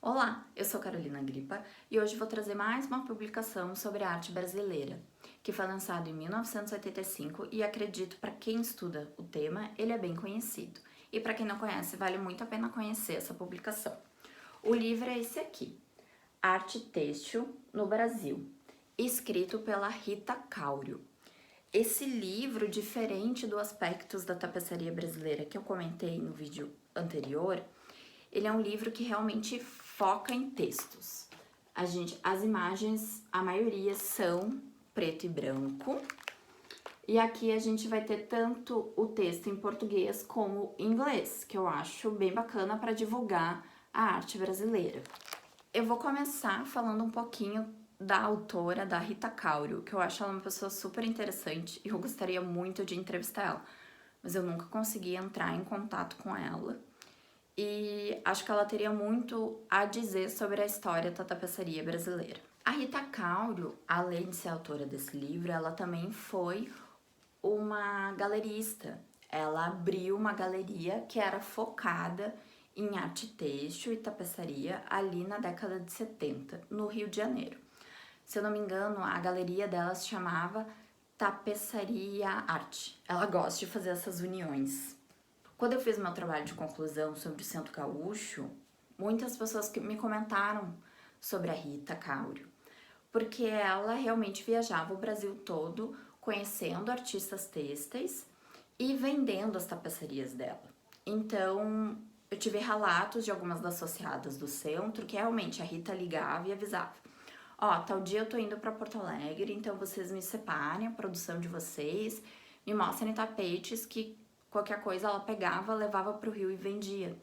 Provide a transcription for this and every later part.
Olá, eu sou Carolina Gripa e hoje vou trazer mais uma publicação sobre a arte brasileira, que foi lançado em 1985 e acredito para quem estuda o tema, ele é bem conhecido. E para quem não conhece, vale muito a pena conhecer essa publicação. O livro é esse aqui, Arte Têxtil no Brasil, escrito pela Rita Cáurio. Esse livro, diferente dos aspectos da tapeçaria brasileira que eu comentei no vídeo anterior, ele é um livro que realmente foca em textos. As imagens, a maioria são preto e branco. E aqui a gente vai ter tanto o texto em português como em inglês, que eu acho bem bacana para divulgar a arte brasileira. Eu vou começar falando um pouquinho da autora, da Rita Cáurio, que eu acho ela uma pessoa super interessante e eu gostaria muito de entrevistar ela, mas eu nunca consegui entrar em contato com ela. E acho que ela teria muito a dizer sobre a história da tapeçaria brasileira. A Rita Cáurio, além de ser autora desse livro, ela também foi uma galerista. Ela abriu uma galeria que era focada em arte têxtil e tapeçaria ali na década de 70, no Rio de Janeiro. Se eu não me engano, a galeria dela se chamava Tapeçaria Arte. Ela gosta de fazer essas uniões. Quando eu fiz meu trabalho de conclusão sobre o Centro Gaúcho, muitas pessoas me comentaram sobre a Rita Cáurio, porque ela realmente viajava o Brasil todo conhecendo artistas têxteis e vendendo as tapeçarias dela. Então, eu tive relatos de algumas das associadas do centro que realmente a Rita ligava e avisava: ó, tal dia eu tô indo para Porto Alegre, então vocês me separem a produção de vocês, me mostrem tapetes que qualquer coisa ela pegava, levava para o Rio e vendia.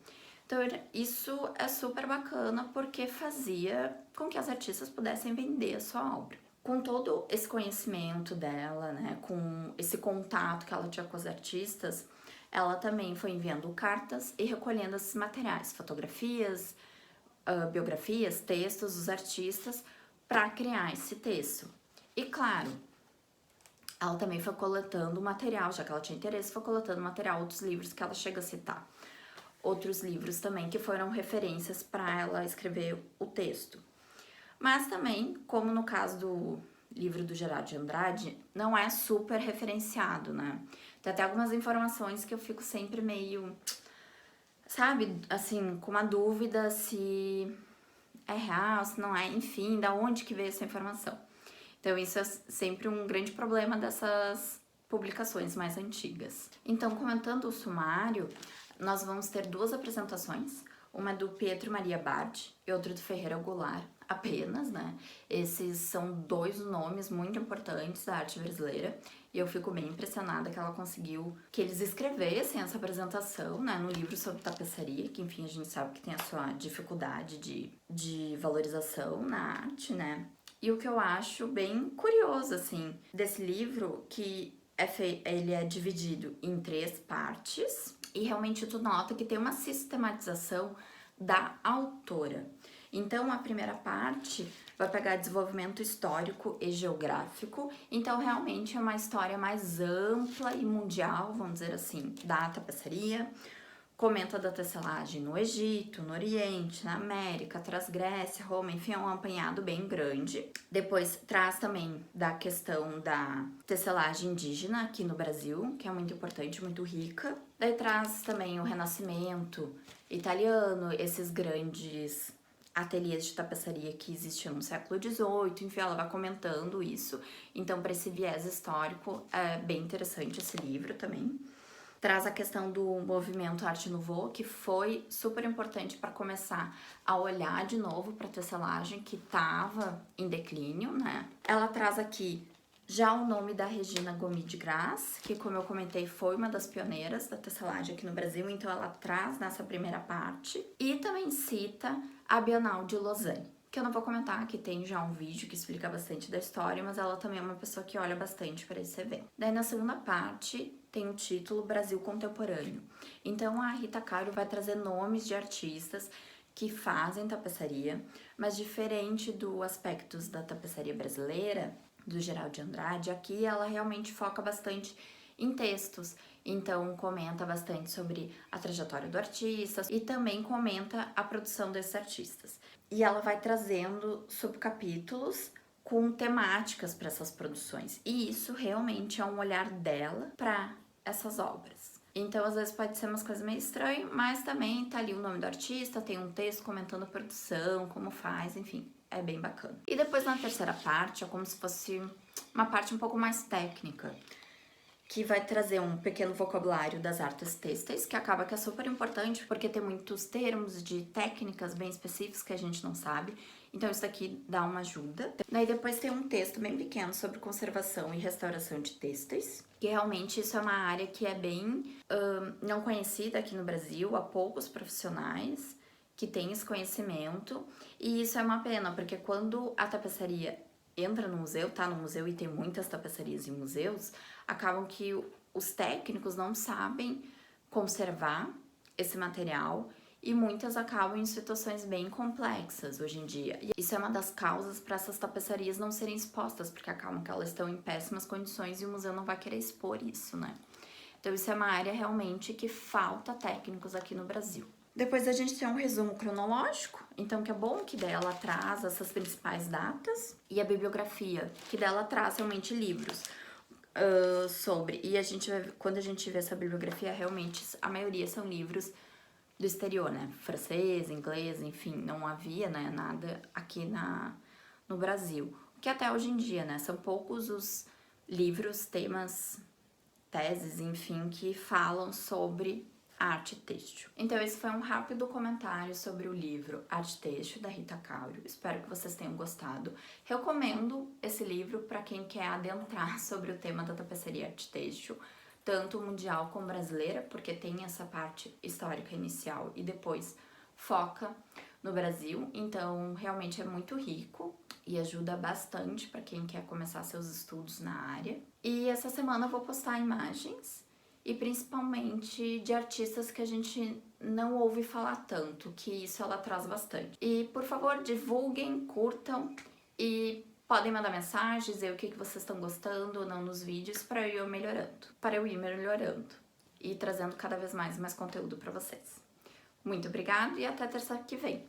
Então isso é super bacana porque fazia com que as artistas pudessem vender a sua obra. Com todo esse conhecimento dela, né, com esse contato que ela tinha com as artistas, ela também foi enviando cartas e recolhendo esses materiais, fotografias, biografias, textos dos artistas para criar esse texto. E claro, ela também foi coletando material, já que ela tinha interesse, foi coletando material, outros livros que ela chega a citar. Outros livros também que foram referências para ela escrever o texto. Mas também, como no caso do livro do Gerardo de Andrade, não é super referenciado, né? Tem até algumas informações que eu fico sempre meio, sabe, assim, com uma dúvida se é real, se não é, enfim, da onde que veio essa informação. Então isso é sempre um grande problema dessas publicações mais antigas. Então, comentando o sumário, nós vamos ter duas apresentações, uma do Pietro Maria Bardi e outra do Ferreira Goulart, apenas, né? Esses são dois nomes muito importantes da arte brasileira e eu fico bem impressionada que ela conseguiu que eles escrevessem essa apresentação, né, no livro sobre tapeçaria, que enfim a gente sabe que tem a sua dificuldade de valorização na arte, né? E o que eu acho bem curioso, assim, desse livro, que ele é dividido em 3 partes, e realmente tu nota que tem uma sistematização da autora. Então, a primeira parte vai pegar desenvolvimento histórico e geográfico, então realmente é uma história mais ampla e mundial, vamos dizer assim, da tapeçaria. Comenta da tecelagem no Egito, no Oriente, na América, traz Grécia, Roma, enfim, é um apanhado bem grande. Depois traz também da questão da tecelagem indígena aqui no Brasil, que é muito importante, muito rica. Daí traz também o Renascimento italiano, esses grandes ateliês de tapeçaria que existiam no século XVIII, enfim, ela vai comentando isso. Então, para esse viés histórico, é bem interessante esse livro também. Traz a questão do movimento Arte Nouveau, que foi super importante para começar a olhar de novo para a tecelagem que estava em declínio, né? Ela traz aqui já o nome da Regina Gomes de Grasse, que como eu comentei foi uma das pioneiras da tecelagem aqui no Brasil, então ela traz nessa primeira parte. E também cita a Bienal de Lausanne, que eu não vou comentar, que tem já um vídeo que explica bastante da história, mas ela também é uma pessoa que olha bastante para esse evento. Daí na segunda parte tem o título Brasil Contemporâneo. Então a Rita Cáurio vai trazer nomes de artistas que fazem tapeçaria, mas diferente do aspectos da tapeçaria brasileira, do Geraldo de Andrade, aqui ela realmente foca bastante em textos. Então, comenta bastante sobre a trajetória do artista e também comenta a produção desses artistas. E ela vai trazendo subcapítulos com temáticas para essas produções. E isso realmente é um olhar dela para essas obras. Então, às vezes pode ser umas coisas meio estranhas, mas também tá ali o nome do artista, tem um texto comentando a produção, como faz, enfim, é bem bacana. E depois na terceira parte é como se fosse uma parte um pouco mais técnica, que vai trazer um pequeno vocabulário das artes têxteis, que acaba que é super importante, porque tem muitos termos de técnicas bem específicos que a gente não sabe, então isso daqui dá uma ajuda. Daí depois tem um texto bem pequeno sobre conservação e restauração de têxteis, que realmente isso é uma área que é bem não conhecida aqui no Brasil, há poucos profissionais que têm esse conhecimento, e isso é uma pena, porque quando a tapeçaria entra no museu, tá no museu e tem muitas tapeçarias em museus, acabam que os técnicos não sabem conservar esse material e muitas acabam em situações bem complexas hoje em dia. E isso é uma das causas para essas tapeçarias não serem expostas, porque acabam que elas estão em péssimas condições e o museu não vai querer expor isso, né? Então isso é uma área realmente que falta técnicos aqui no Brasil. Depois a gente tem um resumo cronológico, então que é bom que dela traz essas principais datas, e a bibliografia, que dela traz realmente livros sobre, e a gente vai, quando a gente vê essa bibliografia, realmente a maioria são livros do exterior, né, francês, inglês, enfim, não havia, né, nada aqui no Brasil, que até hoje em dia, né, são poucos os livros, temas, teses, enfim, que falam sobre arte têxtil. Então esse foi um rápido comentário sobre o livro Arte Têxtil, da Rita Cáurio. Espero que vocês tenham gostado. Recomendo esse livro para quem quer adentrar sobre o tema da tapeçaria arte têxtil, tanto mundial como brasileira, porque tem essa parte histórica inicial e depois foca no Brasil. Então realmente é muito rico e ajuda bastante para quem quer começar seus estudos na área. E essa semana eu vou postar imagens e principalmente de artistas que a gente não ouve falar tanto, que isso ela traz bastante. E por favor, divulguem, curtam e podem mandar mensagens, dizer o que vocês estão gostando ou não nos vídeos para eu ir melhorando e trazendo cada vez mais conteúdo para vocês. Muito obrigada e até terça que vem.